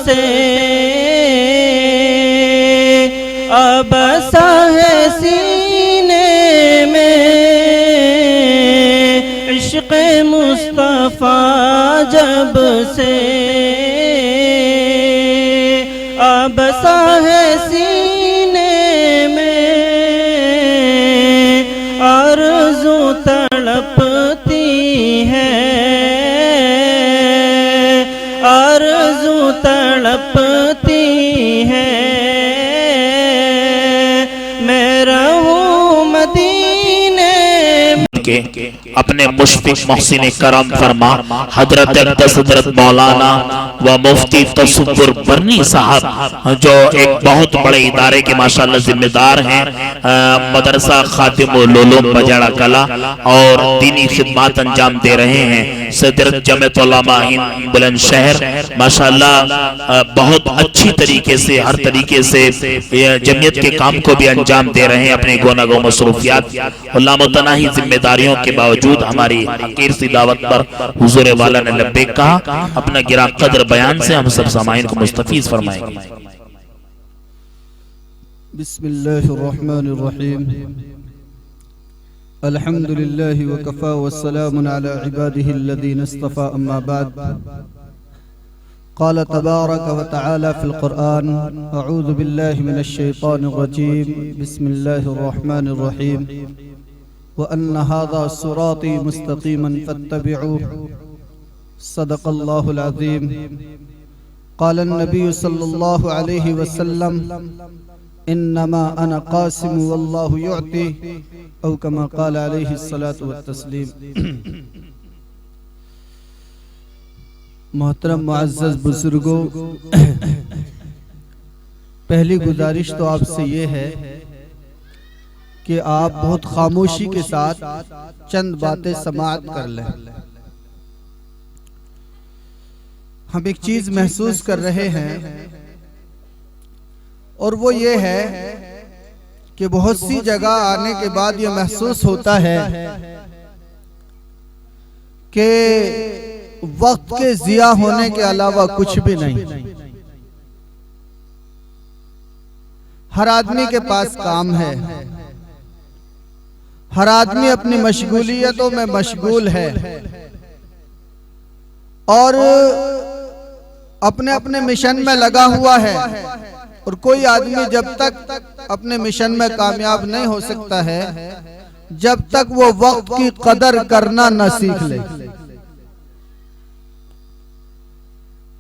से अब साहे सीने में, इश्क़ मुस्तफ़ा जब से अब साहे सीने में, आरज़ू तड़पती है, आरज़ू तड़पती है, मैं रहूं मदीने के अपने मुश्फिक मोहसिन करम फरमा हजरत हजरत मौलाना व मुफ्ती तसव्वुर बरनी साहब, जो एक बहुत बड़े इदारे के माशाअल्लाह जिम्मेदार हैं, मदरसा खातिमुल उलूम बजाड़ा कला, और दीनी खिदमत अंजाम दे रहे हैं। सदर जमीयत उलमा हिंद बुलंदशहर माशाअल्लाह बहुत अच्छी तरीके से, हर तरीके से जमीयत के काम को भी अंजाम दे रहे हैं अपने गोनागो मसरूफियात और लामतनाही जिम्मेदारियों के बावजूद हमारी हकीर सी दावत पर हुजूर वाला ने लब्बैक कहा। अपना गिरा कदर बयान से हम सब सामाइन को मुस्तफीज फरमाएंगे। बिस्मिल्लाहिर्रहमानिर्रहीम, अल्हम्दुलिल्लाहि व कफ़ा व सलामुन अला इबादिहि अल्लज़ीना इस्तफ़ा, अम्मा बाद। क़ाल तबारक व तआला फ़िल क़ुरआन, अऊज़ु बिल्लाहि मिनश शैतानिर रजीम, बिस्मिल्लाहिर्रहमानिर्रहीम, व अन्ना हाज़ा सिराती मुस्तक़ीमन फ़त्तबिऊह, सदक़ल्लाहुल अज़ीम। क़ाल नबी सल्लल्लाहु अलैहि वसल्लम, इन्नमा अना क़ासिम वल्लाहु युअती, औ कमा क़ाल अलैहि सलातु व तस्लीम। मोहतरम मुअज़्ज़ज़ बुजुर्गों, पहली गुजारिश तो आपसे ये है कि आप बहुत खामोशी के साथ चंद बातें समाअत कर लें। हम एक चीज महसूस कर रहे हैं और वो ये है कि बहुत सी जगह आने के बाद ये महसूस होता है कि वक्त के जिया होने के अलावा कुछ भी नहीं। हर आदमी के पास काम है, हर आदमी अपनी मशगूलियतों में मशगूल है और अपने अपने मिशन में लगा हुआ है। और कोई आदमी जब तक अपने मिशन में कामयाब नहीं हो सकता है जब तक वो वक्त की कदर करना न सीख ले।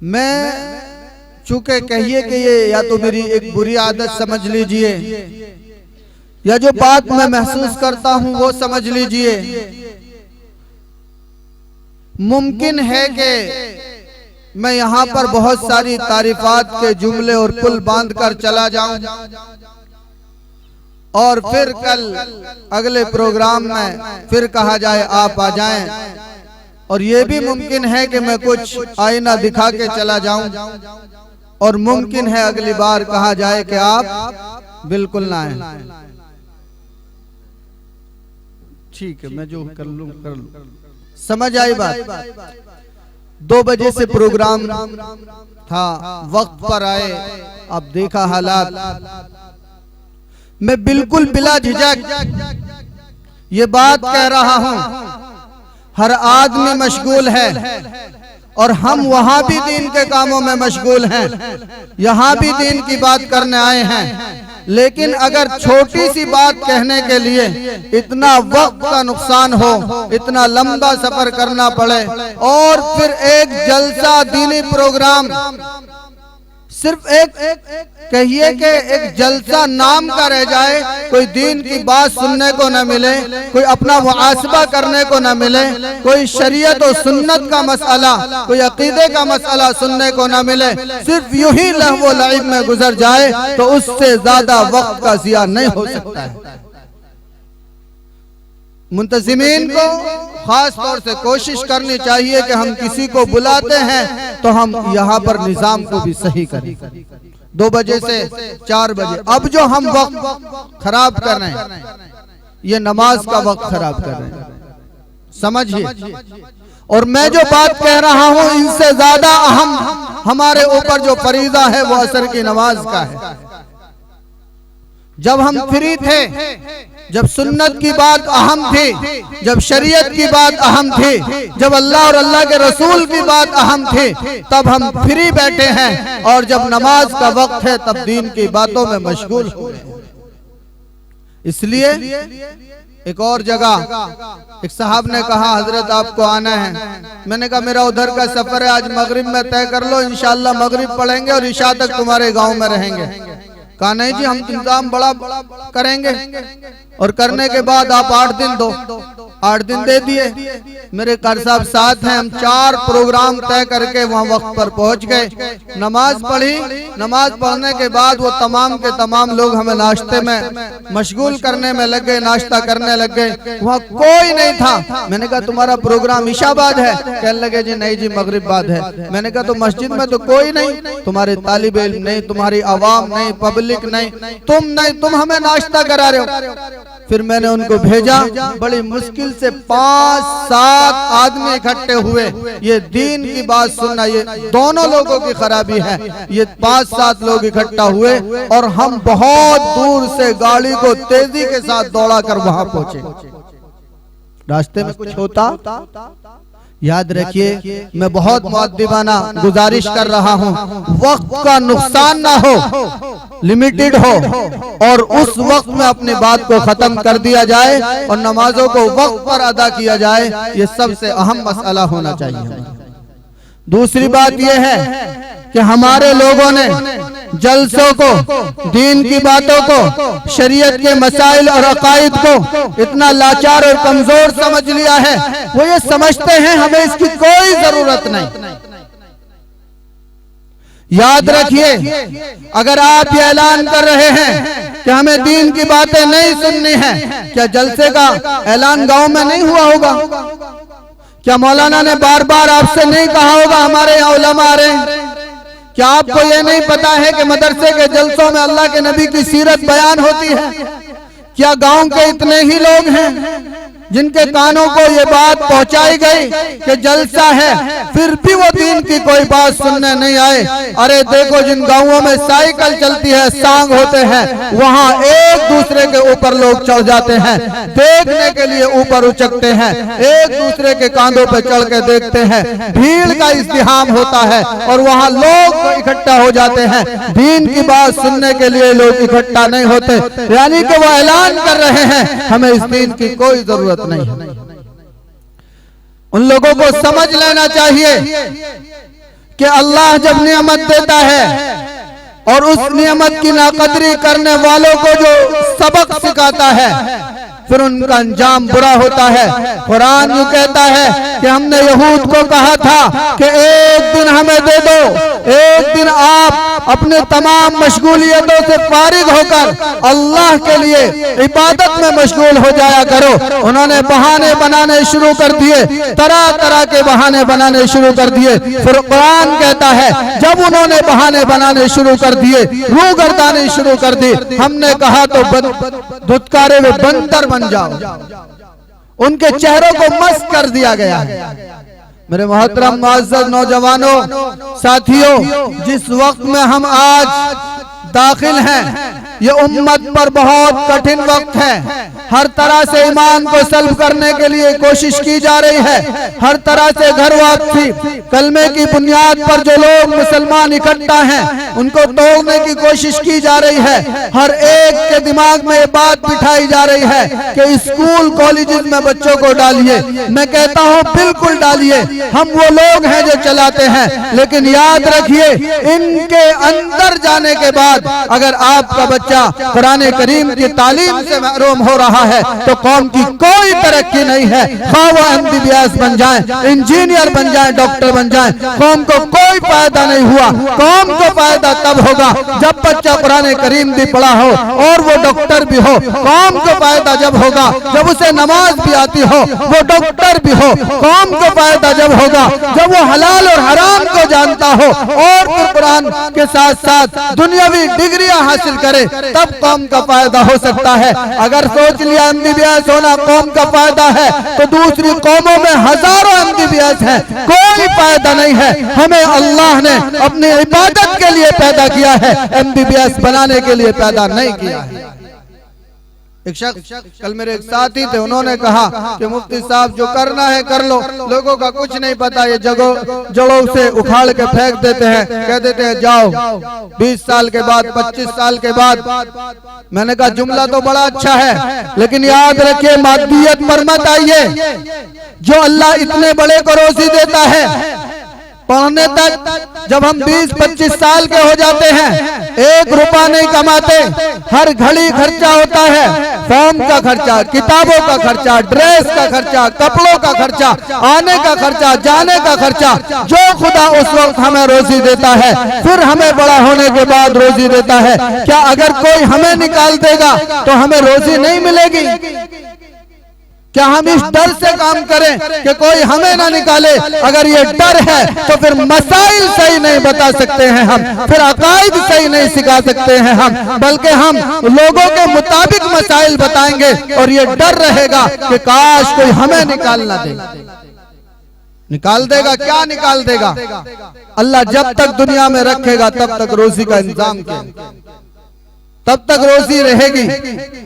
मैं चूंकि कहिए कि ये या तो मेरी एक बुरी आदत समझ लीजिए या जो बात मैं महसूस करता हूं वो समझ लीजिए, मुमकिन है कि मैं यहाँ पर बहुत सारी तारीफात के जुमले और पुल बांध कर चला जाऊं और फिर कल अगले प्रोग्राम में फिर कहा जाए आप आ जाएं, और ये भी मुमकिन है कि मैं कुछ आईना दिखा के चला जाऊं और मुमकिन है अगली बार कहा जाए कि आप बिल्कुल ना आए। ठीक है, मैं जो कर लूं कर लूं। समझ आई बात? 2 बजे से प्रोग्राम था, वक्त पर आए, अब देखा हालात। मैं बिल्कुल बिला झिझक ये बात कह रहा हूं, हर आदमी मशगूल है और हम वहां भी दीन के कामों में मशगूल हैं, यहां भी दीन की बात करने आए हैं। लेकिन अगर छोटी सी बात कहने के लिए इतना वक्त का नुकसान हो, इतना लंबा सफर करना पड़े और फिर एक जलसा दीनी प्रोग्राम सिर्फ एक कहिए कि एक जलसा नाम का रह जाए, कोई दीन की बात सुनने को न मिले, कोई अपना मुआसबा करने को न मिले, कोई शरीयत और सुन्नत का मसला, कोई अकीदे का मसला सुनने को न मिले, सिर्फ यूं ही लहवो लाइब में गुजर जाए तो उससे ज्यादा वक्त का जिया नहीं हो सकता है। मुंतजिमीन को खास तौर से कोशिश करनी चाहिए कि हम किसी को बुलाते हैं तो हम यहाँ पर निजाम को भी सही करें। 2 बजे से 4 बजे अब जो हम वक्त खराब कर रहे हैं, ये नमाज का वक्त खराब कर रहे हैं, समझिए। और मैं जो बात कह रहा हूं इनसे ज्यादा अहम हमारे ऊपर जो फरीजा है वो असर की नमाज का है। जब हम फ्री थे, जब सुन्नत की बात अहम थी, जब शरीयत की बात अहम थी, जब अल्लाह और अल्लाह के रसूल की बात अहम थी, तब हम फ्री बैठे हैं। और जब नमाज का वक्त है तब दीन की बातों में मशगूल हो रहे हैं। इसलिए एक और जगह एक साहब ने कहा, हजरत आपको आना है। मैंने कहा मेरा उधर का सफर है, आज मगरिब में तय कर लो, इंशाल्लाह मगरिब पढ़ेंगे और इशा तक तुम्हारे गांव में रहेंगे। कहा नहीं जी, हम इंतजाम बड़ा करेंगे और करने के बाद आप 8 दिन दो। 8 दिन दे दिए। मेरे कार साहब साथ हैं, हम 4 प्रोग्राम तय करके वहां वक्त पर पहुंच गए। नमाज पढ़ी। नमाज पढ़ने के बाद वो तमाम के तमाम लोग हमें नाश्ते में मशगूल करने में लग गए, नाश्ता करने लग गए। वहां कोई नहीं था। मैंने कहा तुम्हारा प्रोग्राम इशाबाद है? कहने लगे जी नहीं जी, मगरिब बाद है। मैंने कहा तो मस्जिद में तो कोई नहीं, तुम्हारे तालिब इल्म नहीं, तुम्हारी आवाम नहीं, पब्लिक नहीं, तुम हमें नाश्ता करा रहे हो। फिर मैंने उनको भेजा। बड़ी मुश्किल से 5-7 आदमी इकट्ठे हुए। ये दीन की बात सुनना, ये दोनों लोगों की खराबी है। ये 5-7 लोग इकट्ठा हुए और हम बहुत दूर से गाड़ी को तेजी के साथ दौड़ा कर वहां पहुंचे। रास्ते में कुछ होता, याद रखिए मैं बहुत मुअद्दिबाना गुजारिश कर रहा हूं, वक्त का नुकसान ना हो, लिमिटेड हो और उस वक्त में अपनी बात को खत्म कर दिया जाए और नमाजों को वक्त पर अदा किया जाए। ये सबसे अहम मसला होना चाहिए। दूसरी बात यह है कि हमारे लोगों ने जलसों को, दीन की बातों को, शरीयत के मसाइल और अकायद को इतना लाचार और कमजोर समझ लिया है। वो ये समझते हैं हमें इसकी कोई जरूरत नहीं। याद रखिए, अगर आप ये ऐलान कर रहे हैं कि हमें दीन की बातें नहीं सुननी है, क्या जलसे का ऐलान गांव में नहीं हुआ होगा? क्या मौलाना ने बार बार आपसे नहीं कहा होगा हमारे यहाँ उलमा आ रहे हैं? क्या आपको ये नहीं पता है कि मदरसे के जलसों में अल्लाह के नबी की सीरत बयान होती है? क्या गांव के इतने ही लोग हैं जिनके कानों को ये बात पहुंचाई गई कि जलसा है, फिर भी वो दीन की कोई बात सुनने नहीं आए? अरे देखो, जिन गांवों में साइकिल चलती है, सांग होते हैं, वहां एक दूसरे के ऊपर लोग चढ़ जाते हैं, देखने के लिए ऊपर उचकते हैं, एक दूसरे के कांधों पे चढ़ के देखते हैं, भीड़ का इज्तिहाम होता है और वहां लोग इकट्ठा हो जाते हैं। दीन की बात सुनने के लिए लोग इकट्ठा नहीं होते, यानी कि वो ऐलान कर रहे हैं हमें इस दीन की कोई जरूरत नहीं। उन लोगों को समझ लेना चाहिए कि अल्लाह जब नियमत देता है और उस नियमत की नाकदरी करने वालों को जो सबक सिखाता है, फिर उनका अंजाम बुरा होता है। कुरान यूं कहता है कि हमने यहूद को कहा था कि एक दिन हमें दे दो, एक दिन आप अपने तमाम मशगूलियतों से फारिग होकर अल्लाह के लिए इबादत में मशगूल हो जाया करो। उन्होंने बहाने बनाने शुरू कर दिए, तरह तरह के बहाने बनाने शुरू कर दिए। फिर कुरान कहता है जब उन्होंने बहाने बनाने शुरू कर दिए, रूह गर्दानी शुरू कर दी, हमने कहा तो धुतकारे में बंदर बन जाओ। उनके चेहरों को मस्त कर दिया गया है। मेरे मोहतरम मुअज़्ज़ज़ नौजवानों, साथियों, जिस वक्त में हम आज दाखिल हैं, ये उम्मत पर बहुत कठिन वक्त है। हर तरह से ईमान को सल्ब करने के लिए कोशिश की जा रही है। हर तरह से घर वापसी, कलमे की बुनियाद पर जो लोग मुसलमान इकट्ठा हैं, उनको तोड़ने की कोशिश की जा रही है। हर एक के दिमाग में ये बात बिठाई जा रही है कि स्कूल कॉलेजेस में बच्चों को डालिए। मैं कहता हूँ बिल्कुल डालिए, हम वो लोग हैं जो चलाते हैं, लेकिन याद रखिए इनके अंदर जाने के बाद अगर आपका बच्चा कुरान करीम की तालीम से महरूम हो रहा है तो कौम की कोई तरक्की नहीं है। ख़वाह वो MBBS बन जाए, इंजीनियर बन जाए, डॉक्टर बन जाए, कौम को कोई फायदा नहीं हुआ। कौम को फायदा तब होगा जब बच्चा कुरान करीम भी पढ़ा हो और वो डॉक्टर भी हो। कौम को फायदा जब होगा जब उसे नमाज भी आती हो, वो डॉक्टर भी हो। कौम को फायदा जब होगा जब वो हलाल और हराम को जानता हो और फिर कुरान के साथ साथ दुनियावी डिग्रियां हासिल करे। तब कौम का फायदा हो सकता है। अगर सोच लिया MBBS होना कौम का फायदा है तो दूसरी कौमों में हजारों MBBS हैं, कोई फायदा नहीं है। हमें अल्लाह ने अपनी इबादत के लिए पैदा किया है, MBBS बनाने के लिए पैदा नहीं किया है। एक शख्स कल मेरे एक साथी थे, उन्होंने कहा कि मुफ्ती साहब जो करना है कर लो, लोगों का कुछ नहीं पता, ये जड़ों से उखाड़ के फेंक देते हैं, कह देते हैं जाओ 20 साल के बाद 25 साल के बाद। मैंने कहा जुमला तो बड़ा अच्छा है, लेकिन याद रखिए मादियत पर मत आइए। जो अल्लाह इतने बड़े को रोजी देता है, पढ़ने तक जब हम 20-25 साल के हो जाते हैं, 1 रुपया नहीं कमाते, हर घड़ी खर्चा होता है, फॉर्म का खर्चा, किताबों का खर्चा, ड्रेस का खर्चा, कपड़ों का खर्चा, आने का खर्चा, जाने का खर्चा। जो खुदा उस वक्त हमें रोजी देता है, फिर हमें बड़ा होने के बाद रोजी देता है। क्या अगर कोई हमें निकाल देगा तो हमें रोजी नहीं मिलेगी? क्या हम इस डर से काम करें कि कोई हमें ना निकाले? अगर ये डर है तो फिर मसाइल सही नहीं बता सकते हैं हम, फिर अकायद सही नहीं सिखा सकते हैं हम, बल्कि हम लोगों के मुताबिक मसाइल बताएंगे और ये डर रहेगा कि काश कोई हमें निकाल ना दे। निकाल देगा? क्या निकाल देगा? अल्लाह जब तक दुनिया में रखेगा तब तक रोजी का इंतजाम किया, तब तक रोजी रहेगी,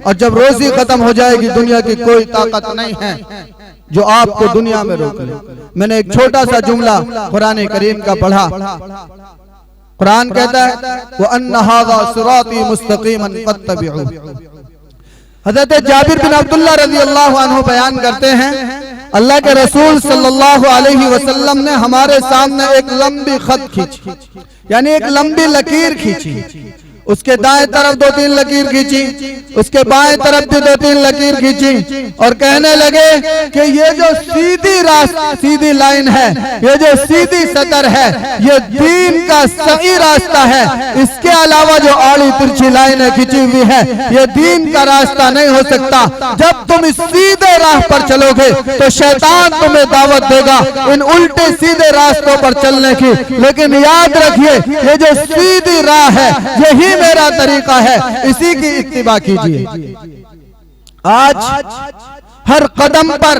और जब रोजी खत्म हो जाएगी दुनिया की कोई ताकत नहीं है जो आपको दुनिया में रोक ले। मैंने एक छोटा सा जुमला कुरान करीम का पढ़ा। कुरान कहता है वो अन्ना हाज़ा सिराती मुस्तकीमन फत्तबिऊ। हज़रत जाबिर बिन अब्दुल्लाह रज़ी अल्लाह अन्हु बयान करते हैं, अल्लाह के रसूल सल्लल्लाहु अलैहि वसल्लम ने हमारे सामने एक लंबी खत खींची, यानी एक लंबी लकीर खींची। उसके दाएं तरफ 2-3 लकीर खींची, उसके बाएं तरफ भी 2-3 लकीर खींची, और कहने लगे कि ये जो सीधी लाइन है, ये जो सीधी सतर है, ये दीन का सही रास्ता है। इसके अलावा जो आड़ी तिरछी लाइनें खींची हुई है, ये दीन का रास्ता नहीं हो सकता। जब तुम इस सीधे राह पर चलोगे तो शैतान तुम्हें दावत देगा इन उल्टे सीधे रास्तों पर चलने की, लेकिन याद रखिए ये जो सीधी राह है यही मेरा तरीका है, इसी की इत्तिबा कीजिए। आज हर कदम पर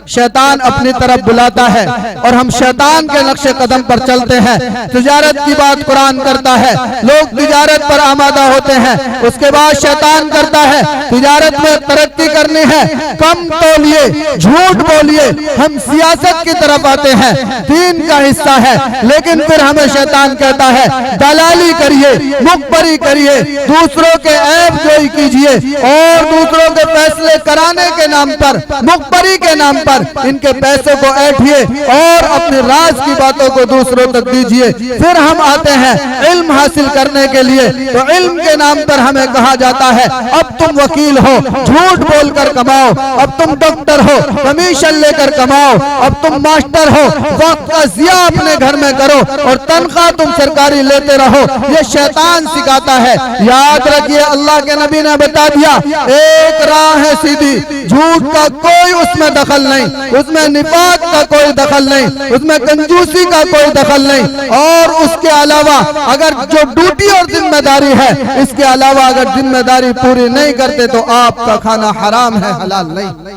शैतान अपनी तरफ बुलाता है और हम शैतान के नक्शे कदम पर चलते हैं। तिजारत की बात कुरान करता है, लोग तिजारत पर आमादा होते हैं, उसके बाद शैतान करता है तिजारत में तरक्की करनी है, कम तोलिए, झूठ बोलिए, हम सियासत की तरफ आते हैं, दीन का हिस्सा है, लेकिन फिर हमें शैतान कहता है दलाली करिए, मुखबरी करिए, दूसरों के ऐब जोई कीजिए और दूसरों के फैसले कराने के नाम पर, मुखबरी के नाम पर इनके पैसों को ऐंठिए और अपने राज की बातों को दूसरों तक दीजिए। फिर हम आते हैं इल्म हासिल करने के लिए, तो इल्म के नाम पर हमें कहा जाता है अब तुम वकील हो, झूठ बोलकर कमाओ, अब तुम डॉक्टर हो, कमीशन लेकर कमाओ, अब तुम मास्टर हो, वक्त का जिया अपने घर में करो और तनख्वाह तुम सरकारी लेते रहो। ये शैतान सिखाता है। याद रखिए अल्लाह के नबी ने बता दिया एक राह है सीधी, झूठ का कोई उसमें दखल नहीं, उसमें निफाक का कोई दखल नहीं, उसमें कंजूसी का कोई दखल नहीं, और उसके अलावा अगर जो ड्यूटी और जिम्मेदारी है, इसके अलावा अगर जिम्मेदारी पूरी नहीं करते तो आपका खाना हराम है, हलाल नहीं।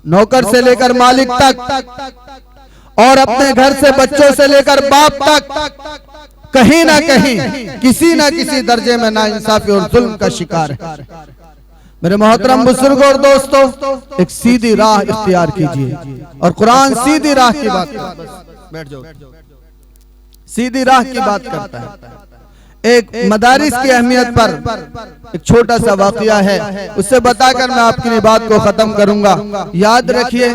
नौकर से लेकर मालिक तक और अपने घर से बच्चों से लेकर बाप तक कहीं ना कहीं किसी ना किसी दर्जे में नाइंसाफी और जुल्म का शिकार है। मेरे मोहतरम बुजुर्ग और दोस्तों, एक सीधी राह इख्तियार कीजिए, और कुरान सीधी राह की बात करता है। बैठ जाओ। सीधी राह की बात करता है। एक मदारिस की अहमियत पर एक छोटा सा वाकया है, उससे बताकर मैं आपकी बात को खत्म करूंगा। याद रखिए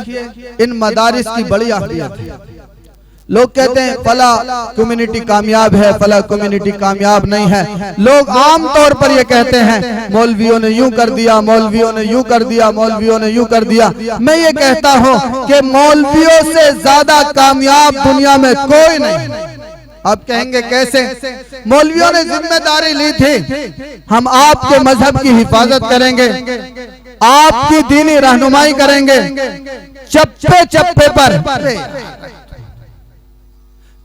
इन मदारिस की बड़ी अहमियत है। लोग कहते हैं फला कम्युनिटी कामयाब है, फला कम्युनिटी कामयाब नहीं है। लोग आम तौर पर ये कहते हैं मौलवियों ने यूं कर दिया, मौलवियों ने यूं कर दिया, मौलवियों ने यूं कर दिया। मैं ये कहता हूं कि मौलवियों से ज्यादा कामयाब दुनिया में कोई नहीं। आप कहेंगे कैसे? मौलवियों ने जिम्मेदारी ली थी, हम आपके मजहब की हिफाजत करेंगे, आपकी दीनी रहनुमाई करेंगे, चप्पे चप्पे पर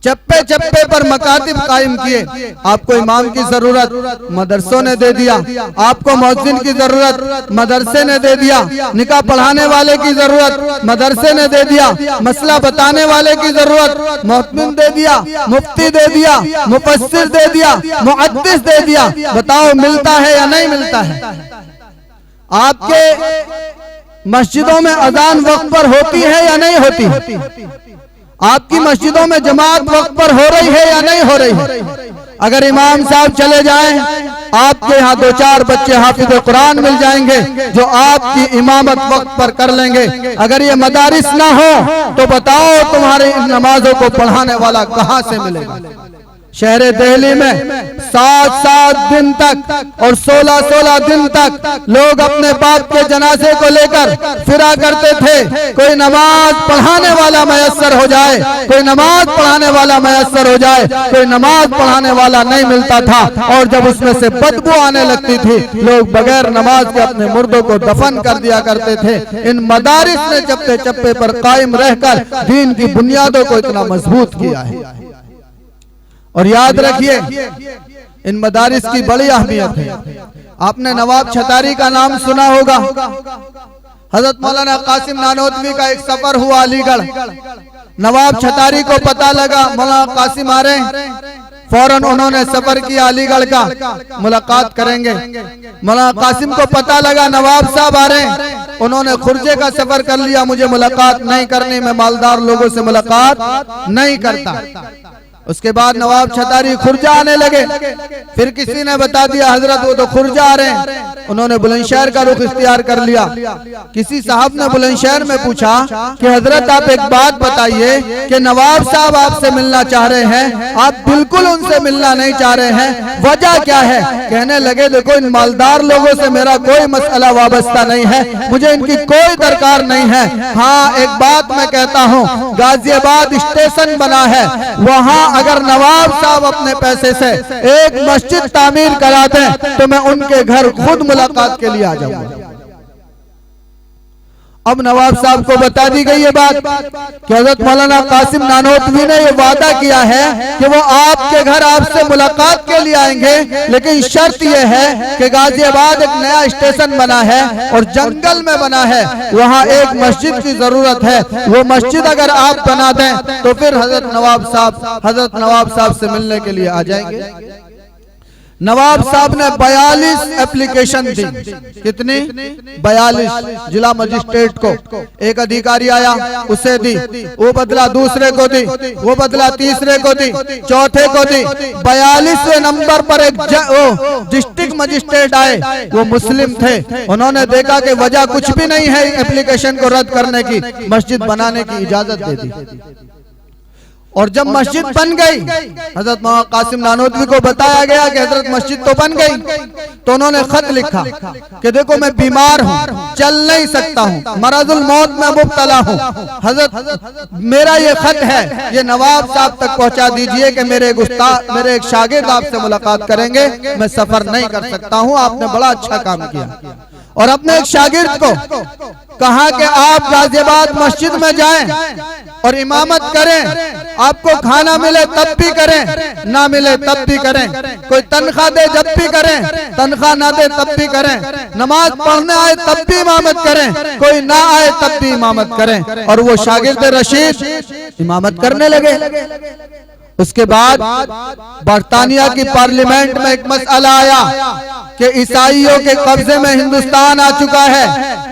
चप्पे चप्पे पर मकातिब कायम किए। आपको इमाम की जरूरत, मदरसों ने दे दिया। आपको मुअज्जिन की जरूरत, मदरसे ने दे दिया। निकाह पढ़ाने वाले की जरूरत, मदरसे ने दे दिया। मसला बताने वाले की जरूरत, मुअत्तिम दे दिया, मुफ्ती दे दिया, मुफस्सिर दे दिया, मुहद्दिस दे दिया। बताओ मिलता है या नहीं मिलता है? आपके मस्जिदों में अजान वक्त पर होती है या नहीं होती? आपकी मस्जिदों में जमात वक्त पर हो रही है या नहीं हो रही है? अगर इमाम साहब चले जाएं, आपके यहाँ 2-4 बच्चे हाफिज कुरान मिल जाएंगे जो आपकी इमामत वक्त पर कर लेंगे। अगर ये मदारिस ना हो तो बताओ तुम्हारी इन नमाजों को पढ़ाने वाला कहाँ से मिलेगा? शहर दिल्ली में 7-7 दिन तक और 16-16 दिन तक लोग अपने बाप के जनाजे को लेकर फिरा करते थे। कोई नमाज पढ़ाने वाला मयस्सर हो जाए, कोई नमाज पढ़ाने वाला मयस्सर हो जाए, कोई नमाज पढ़ाने वाला नहीं मिलता था। और जब उसमें से बदबू आने लगती थी, लोग बगैर नमाज के अपने मुर्दों को दफन कर दिया करते थे। इन मदारिस ने चप्पे चप्पे पर कायम रहकर दीन की बुनियादों को इतना मजबूत किया है। और याद रखिए, इन मदारिस की बड़ी अहमियत है। आपने नवाब छतारी का नाम सुना होगा। हजरत मौलाना कासिम नानोतवी का एक सफर हुआ अलीगढ़। नवाब छतारी को पता लगा मौलाना कासिम आ रहे हैं, फौरन उन्होंने सफर किया अलीगढ़ का, मुलाकात करेंगे। मौलाना कासिम को पता लगा नवाब साहब आ रहे हैं, उन्होंने खुर्जे का सफर कर लिया। मुझे मुलाकात नहीं करनी, मैं मालदार लोगों से मुलाकात नहीं करता। उसके बाद नवाब छतारी खुर्जा आने लगे। फिर किसी ने बता दिया हजरत वो तो खुर्जा आ रहे हैं। उन्होंने बुलंदशहर का रुख इख्तियार कर लिया। किसी साहब ने बुलंदशहर में पूछा कि हजरत आप एक बात बताइए कि नवाब साहब आपसे मिलना चाह रहे हैं, आप बिल्कुल उनसे मिलना नहीं चाह रहे हैं, वजह क्या है? कहने लगे देखो इन मालदार लोगों से मेरा कोई मसला वाबस्ता नहीं है, मुझे इनकी कोई दरकार नहीं है। हाँ एक बात मैं कहता हूँ, गाजियाबाद स्टेशन बना है, वहाँ अगर नवाब साहब अपने पैसे से एक मस्जिद तामीर करा दें तो मैं उनके घर खुद मुलाकात के लिए आ जाऊंगा। अब नवाब साहब को बता दी गई ये बात कि हजरत मौलाना कासिम नानोतवी ने ये वादा किया है कि वो आपके घर आपसे मुलाकात के लिए आएंगे, लेकिन शर्त ये है कि गाजियाबाद एक नया स्टेशन बना है और जंगल में बना है, वहाँ एक मस्जिद की जरूरत है। वो मस्जिद अगर आप बना दें तो फिर हजरत नवाब साहब से मिलने के लिए आ जाएंगे। नवाब साहब ने 42 एप्लीकेशन दी। कितनी? 42। जिला मजिस्ट्रेट को एक अधिकारी आया, उसे दी, वो बदला दूसरे को दी, वो बदला तीसरे को दी, चौथे को दी। 42वें नंबर पर एक डिस्ट्रिक्ट मजिस्ट्रेट आए, वो मुस्लिम थे। उन्होंने देखा कि वजह कुछ भी नहीं है एप्लीकेशन को रद्द करने की, मस्जिद बनाने की इजाजत दे दी। और जब मस्जिद बन गई, हजरत मौलाना कासिम नानोतवी को बताया गया कि हजरत मस्जिद तो बन गई, तो उन्होंने खत लिखा कि देखो मैं बीमार हूँ, चल नहीं सकता हूँ, मरजुल मौत में मुब्तला हूँ। हजरत मेरा ये खत है, ये नवाब साहब तक पहुँचा दीजिए कि मेरे एक शागिर्द आपसे मुलाकात करेंगे, मैं सफर नहीं कर सकता हूँ। आपने बड़ा अच्छा काम किया। और अपने एक शागिर्द को कहा कि आप गाजियाबाद मस्जिद में जाएं और इमामत करें, आपको खाना मिले तब भी करें, ना मिले तब भी करें, कोई तनख्वाह दे जब भी करें, तनख्वाह ना दे तब भी करें, नमाज पढ़ने आए तब भी इमामत करें, कोई ना आए तब भी इमामत करें। और वो शागिर्द रशीद इमामत करने लगे। उसके बाद बरतानिया की पार्लियामेंट में एक मसला आया कि ईसाइयों के कब्जे में हिंदुस्तान आ चुका है,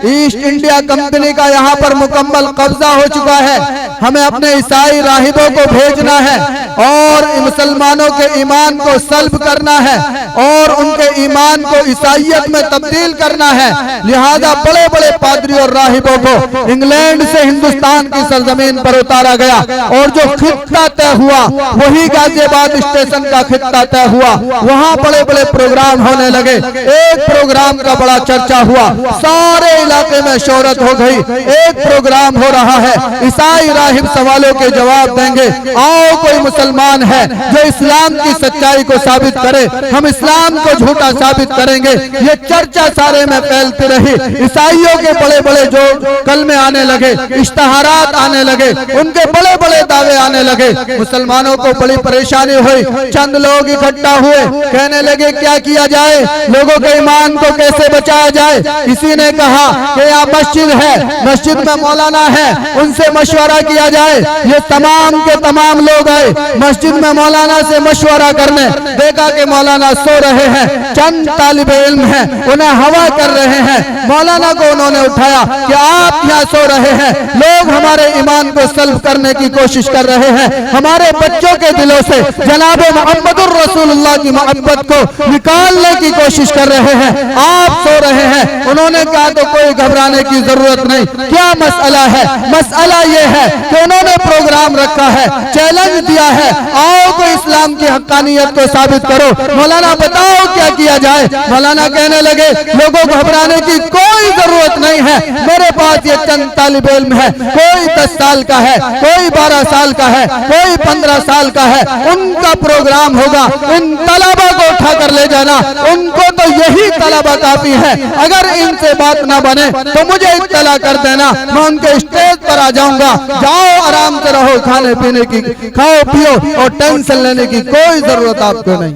ईस्ट इंडिया कंपनी का यहाँ पर मुकम्मल कब्जा हो चुका है, हमें अपने ईसाई राहिबों को भेजना है और मुसलमानों के ईमान को सल्ब करना है और उनके ईमान को ईसाइयत में तब्दील करना है। लिहाजा बड़े बड़े पादरी और राहिबों को इंग्लैंड से हिंदुस्तान की सरजमीन पर उतारा गया और जो खित्ता तय हुआ वही गाजियाबाद स्टेशन का खित्ता तय हुआ। वहाँ बड़े बड़े प्रोग्राम होने लगे। एक प्रोग्राम का बड़ा चर्चा हुआ, सारे इलाके में शोहरत हो गई। एक प्रोग्राम हो रहा है, ईसाई राहिब सवालों के जवाब देंगे। आओ कोई मुसलमान है जो इस्लाम की सच्चाई को साबित करे, हम इस्लाम को झूठा साबित करेंगे। ये चर्चा सारे में फैलती रही। ईसाइयों के बड़े बड़े जो कलमे आने लगे, इश्तहारात आने लगे, उनके बड़े बड़े दावे आने लगे। मुसलमानों को बड़ी परेशानी हुई। चंद लोग इकट्ठा हुए, कहने लगे क्या किया जाए, लोगों के ईमान को कैसे बचाया जाए। किसी ने कहा कि यहाँ मस्जिद है, मस्जिद में मौलाना है, उनसे मशवरा किया जाए। ये तमाम के तमाम लोग आए मस्जिद में मौलाना से मशवरा करने। देखा कि मौलाना सो रहे हैं, चंद तालिबे इल्म हैं, उन्हें हवा कर रहे हैं। मौलाना को उन्होंने उठाया कि आप यहाँ सो रहे हैं, लोग हमारे ईमान को सल्ब करने की कोशिश कर रहे हैं, हमारे बच्चों के दिलों से जनाब मुहम्मदुर रसूलुल्लाह की मोहब्बत को निकालने की कोशिश कर रहे हैं, आप सो रहे हैं। उन्होंने कहा तो कोई घबराने की जरूरत नहीं। क्या मसला है? मसला ये है कि उन्होंने प्रोग्राम रखा है, चैलेंज दिया है, आओ कोई इस्लाम की हक्कानियत को साबित करो। मौलाना बताओ क्या किया जाए। मौलाना कहने लगे लोगों को घबराने की कोई जरूरत नहीं है, मेरे पास ये चंद तालिब इल्म है, कोई 10 साल का है, कोई 12 साल का है, कोई 15 साल का है, उनका प्रोग्राम होगा। इन तलबा को उठा कर ले जाना, उनको तो यही तलबा काफी है। अगर इनसे बात ना बने तो मुझे इत्तला कर देना, मैं उनके स्टेज पर आ जाऊंगा। जाओ आराम से रहो, खाने पीने की खाओ पियो और टेंशन लेने की कोई जरूरत आपको नहीं।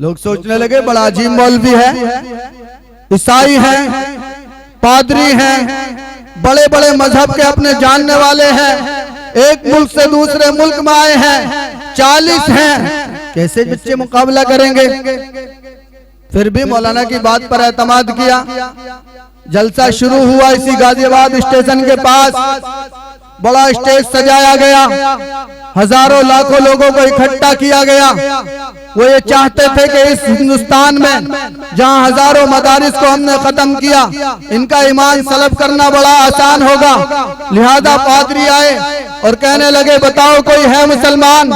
लोग सोचने लगे बड़ा अजीब मौलवी है, ईसाई हैं, पादरी हैं, बड़े बड़े मजहब के अपने जानने वाले हैं, एक मुल्क से दूसरे मुल्क में आए हैं, 40 हैं, कैसे बच्चे मुकाबला करेंगे। फिर भी मौलाना की बात पर एतमाद किया। जलसा शुरू हुआ इसी गाजियाबाद स्टेशन के पास। बड़ा स्टेज सजाया गया, हजारों लाखों लोगों को इकट्ठा किया गया। वो ये चाहते थे कि इस हिंदुस्तान में जहां हजारों मदारिस को हमने खत्म किया, इनका ईमान सलब करना बड़ा आसान होगा। लिहाजा पादरी आए और कहने लगे बताओ कोई है मुसलमान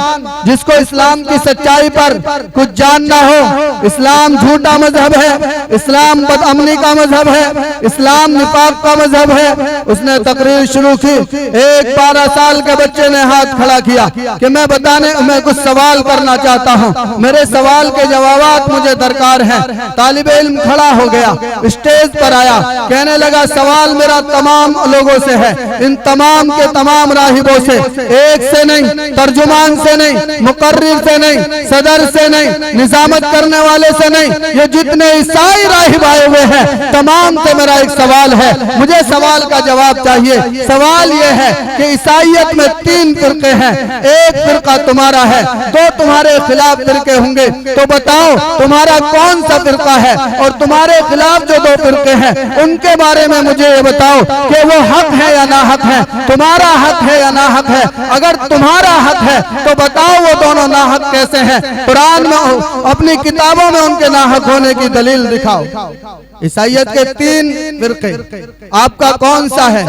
जिसको इस्लाम की सच्चाई पर कुछ जानना हो। इस्लाम झूठा मजहब है, इस्लाम बदअमनी का मजहब है, इस्लाम निफाक का मजहब है। उसने तकरीर शुरू की। एक 12 साल के बच्चे ने हाथ खड़ा किया कि मैं कुछ सवाल करना चाहता हूँ, मेरे सवाल के जवाब मुझे दरकार है। तालिबे इल्म खड़ा हो गया, स्टेज पर आया, कहने लगा सवाल मेरा तमाम लोगों से है, इन तमाम के तमाम राहिबों से, एक से नहीं, तर्जुमान से नहीं, मुकर्रिर से नहीं, सदर से नहीं, निजामत करने वाले से नहीं, ये जितने ईसाई राहिब आए हुए हैं तमाम से मेरा एक सवाल है, मुझे सवाल का जवाब चाहिए। सवाल ये है कि ईसाईयत में 3 फिरके हैं, एक फिरका तुम्हारा है, 2 तुम्हारे खिलाफ फिरके होंगे, तो बताओ तुम्हारा कौन सा फिरका है, और तुम्हारे खिलाफ जो 2 फिरके हैं उनके बारे में मुझे ये बताओ कि वो हक है या ना हक है, तुम्हारा हक है या ना हक है। अगर तुम्हारा हक है तो बताओ वो दोनों ना हक कैसे हैं, कुरान में अपनी किताबों में उनके ना हक होने की दलील दिखाओ। ईसाईयत के 3 फिरके, आपका कौन सा है?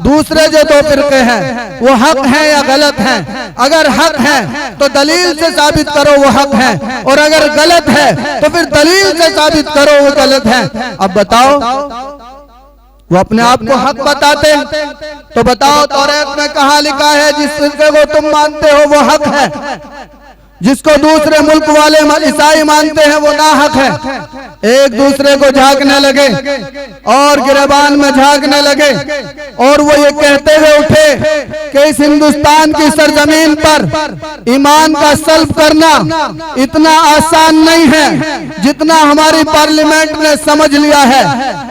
दूसरे जो 2 फिरके हैं वो हक हैं या गलत हैं? अगर हक है तो दलील से साबित करो वो हक है, और अगर गलत है तो फिर दलील से साबित करो वो गलत है। अब बताओ, वो अपने आप को हक बताते, तो बताओ तौरात में कहाँ लिखा है जिस फिरके को तुम मानते हो वो हक है, जिसको दूसरे मुल्क वाले ईसाई मानते हैं वो नाहक है। एक दूसरे को झांकने लगे और गिरबान में झांकने लगे, और वो ये कहते हुए उठे कि इस हिंदुस्तान की सरजमीन पर ईमान का सल्ब करना इतना आसान नहीं है जितना हमारी पार्लियामेंट ने समझ लिया है।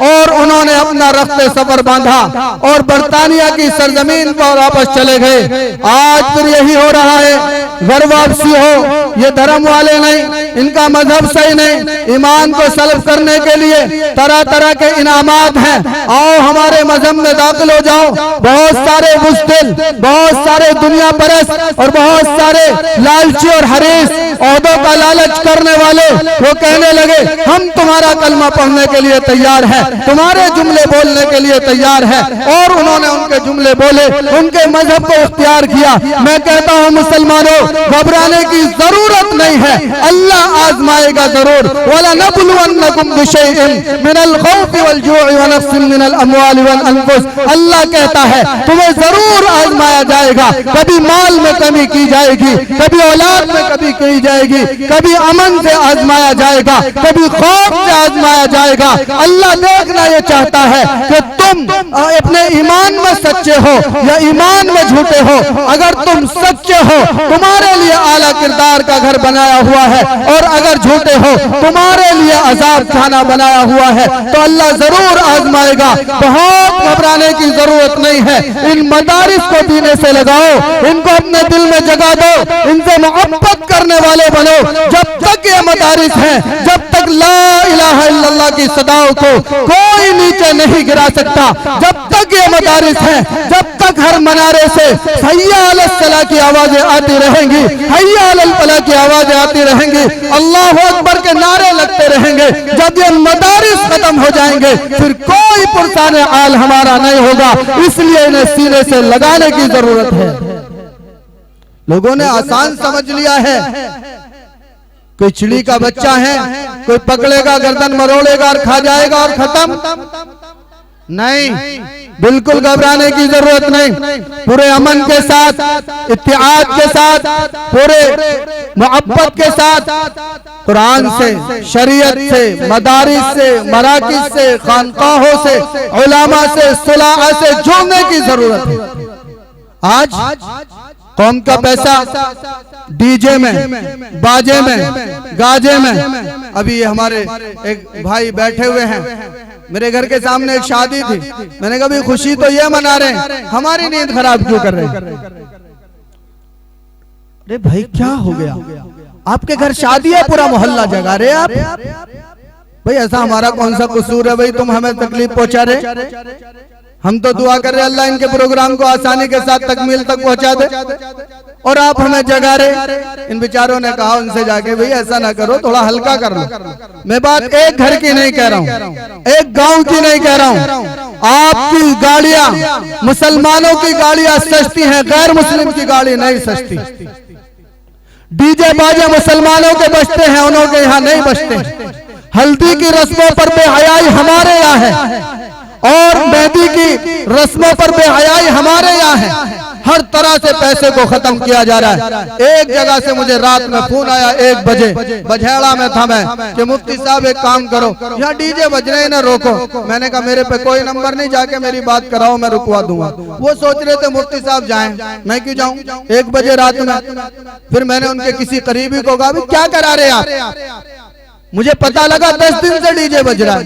और उन्होंने अपना रफ्ते सफर बांधा और बरतानिया की सरजमीन पर वापस चले गए। आज फिर यही हो रहा है, घर वापसी हो, ये धर्म वाले नहीं, इनका मजहब सही नहीं, ईमान को सल्ब करने के लिए तरह तरह के इनामात हैं, आओ हमारे मजहब में दाखिल हो जाओ। बहुत सारे बुज़दिल, बहुत सारे दुनिया परस्त और बहुत सारे लालची और हरीस, ओहदों का लालच करने वाले, वो कहने लगे हम तुम्हारा कलमा पढ़ने के लिए तैयार है, तुम्हारे जुमले बोलने के लिए तैयार है। और उन्होंने उनके जुमले बोले, उनके मजहब को इख्तियार किया। मैं कहता हूँ मुसलमानों, घबराने की जरूरत नहीं है, अल्लाह आजमाएगा जरूर। वाला नबलुवन वलनबलुवन्नकुम बिशैइन मिनल खौफि वल जू'i व नक्सिन मिनल अमवालि वल अनफुस। अल्लाह कहता है तुम्हें जरूर आजमाया जाएगा। कभी माल में कमी की जाएगी, कभी औलाद में कभी की जाएगी, कभी अमन से आजमाया जाएगा, कभी खौफ से आजमाया जाएगा। अल्लाह देखना ये चाहता है कि तुम अपने ईमान में सच्चे हो या ईमान में झूठे हो। अगर तुम सच्चे हो तुम्हारे लिए आला किरदार का घर बनाया हुआ है, और अगर झूठे हो तुम्हारे लिए अजाब खाना बनाया हुआ है। तो अल्लाह जरूर आजमाएगा। बहुत घबराने की जरूरत नहीं है। इन मदारिस को सीने से लगाओ, इनको अपने दिल में जगा दो, इनसे मोहब्बत करने वाले बनो। जब तक ये मदारिस हैं, जब तक ला इलाहा इल्लल्लाह की सदाओं को कोई नीचे नहीं गिरा सकता, जब तक ये मदारिस हैं, जब तक हर मनारे से हय्या अलस सलाह की आवाजें आती रहेंगी, हय्या अलल फलाह की आवाजें आती रहेंगी, अल्लाहु अकबर के नारे लगते रहेंगे। जब ये मदारिस खत्म हो जाएंगे फिर कोई पुरसान आल हमारा नहीं होगा। इसलिए इन्हें सीने से लगाने की जरूरत है। लोगों ने आसान समझ लिया है, कोई चिड़ी का बच्चा है, कोई पकड़ेगा गर्दन मरोड़ेगा और खा जाएगा और खत्म। नहीं, बिल्कुल घबराने की जरूरत नहीं। पूरे अमन के साथ, इत्तेहाद के साथ, पूरे मोहब्बत के साथ कुरान से, शरीयत से, मदारिस से, मराकिज से, खानकाहों से, उलामा से, सुलाह से जुड़ने की जरूरत है। आज कौम का पैसा डीजे में, बाजे में, गाजे में। अभी ये हमारे एक भाई बैठे हुए हैं, मेरे घर के सामने एक शादी थी। मैंने कहा भाई खुशी तो ये मना रहे हैं, हमारी नींद खराब क्यों कर रहे हैं? अरे भाई क्या हो गया? आपके घर शादी है, पूरा मोहल्ला जगा रहे आप। भाई ऐसा हमारा कौन सा कसूर है भाई तुम हमें तकलीफ पहुंचा रहे? हम तो दुआ कर रहे अल्लाह इनके प्रोग्राम को आसानी के साथ तकमील तक पहुंचा दे, और आप हमें जगा रहे। इन बेचारों ने कहा उनसे जाके भाई ऐसा ना करो, थोड़ा हल्का कर लो। मैं बात एक घर की नहीं कह रहा हूँ, एक गांव की नहीं कह रहा हूँ। आपकी गाड़ियां, मुसलमानों की गाड़ियां सस्ती हैं, गैर मुस्लिम की गाड़ी नहीं सस्ती। डीजे बाजे मुसलमानों के बजते हैं, उन्हों के यहाँ नहीं बजते। हल्दी की रस्मों पर बेहयाई हमारे यहाँ है, और मेहंदी की रस्मों पर बेहयाई हमारे यहाँ है। हर तरह से पैसे को खत्म किया जा रहा है। एक जगह से मुझे रात में फोन आया 1 बजे, बझेड़ा में था मैं, कि मुफ्ती साहब एक काम करो, यहाँ डीजे बज रहे हैं ना रोको। मैंने कहा मेरे पे कोई नंबर नहीं, जाके मेरी बात कराओ, मैं रुकवा दूंगा। वो सोच रहे थे मुफ्ती साहब जाएं, मैं क्यों जाऊं 1 बजे रात में। फिर मैंने उनके किसी करीबी को कहा क्या करा रहे आप? मुझे पता लगा 10 दिन से डीजे बज रहा है।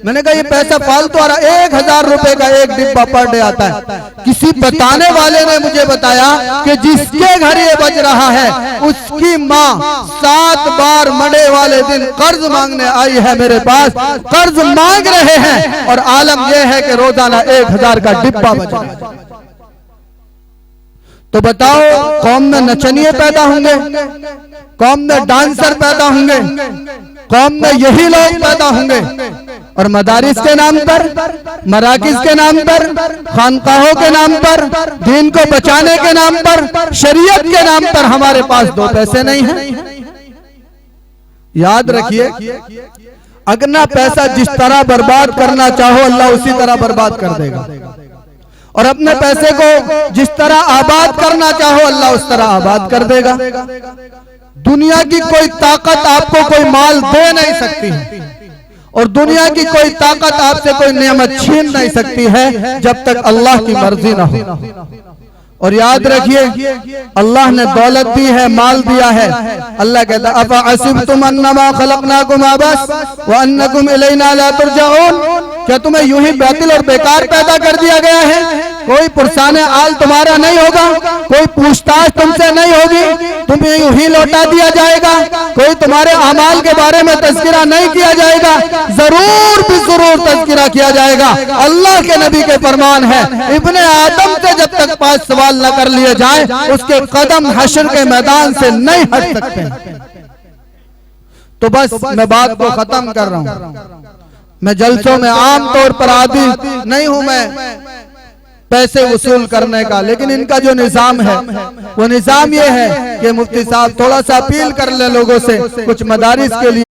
मैंने कहा ये पैसा फालतू आ रहा। 1000 रुपए का एक डिब्बा पर डे आता है। किसी बताने वाले ने मुझे बताया कि जिसके घर ये बज रहा है उसकी माँ 7 बार मंडे वाले दिन कर्ज मांगने आई है मेरे पास, कर्ज मांग रहे हैं, और आलम यह है कि रोजाना 1000 का डिब्बा बज रहा है। तो बताओ कौम में नचनिए पैदा होंगे, कौम में डांसर पैदा होंगे, कौम में यही लोग पैदा होंगे, और मदारिस के नाम पर, मराकिज के नाम पर, खानकाहों के नाम पर, दीन को बचाने के नाम पर, शरीयत के नाम पर हमारे पास 2 पैसे नहीं हैं। याद रखिए, अगना पैसा जिस तरह बर्बाद करना चाहो अल्लाह उसी तरह बर्बाद कर देगा, और अपने पैसे को जिस तरह आबाद करना चाहो अल्लाह उस तरह आबाद कर देगा। दुनिया की कोई ताकत आपको कोई माल दे नहीं सकती है, और दुनिया की कोई ताकत आपसे कोई नेमत छीन नहीं सकती है जब तक अल्लाह की मर्जी ना हो। और याद रखिए अल्लाह ने दौलत दी है, माल दिया है। अल्लाह कहता है अफा असिबतुम अन्नमा खलकनाकुम अबस व अन्नकुम इलैना ला तुरजाऊन, क्या तुम्हें यूं ही बातिल और बेकार पैदा कर दिया गया है? कोई पुरसाने आल तुम्हारा नहीं होगा, कोई पूछताछ तुमसे नहीं होगी, तुम्हें यूं ही लौटा दिया जाएगा, कोई तुम्हारे अमाल के बारे में तज़किरा नहीं किया जाएगा, जरूर भी जरूर तज़किरा किया जाएगा। अल्लाह के नबी के फरमान है इब्ने आदम से जब तक 5 सवाल न कर लिए जाए उसके कदम हश्र के मैदान से नहीं हट सकते। तो बस मैं बात को खत्म कर रहा हूं। मैं जलसों में आम तौर पर आदी नहीं हूं मैं पैसे वसूल करने का, लेकिन इनका जो निजाम है वो निजाम ये है कि मुफ्ती साहब थोड़ा सा अपील कर ले लोगों से, कुछ मदारिस के लिए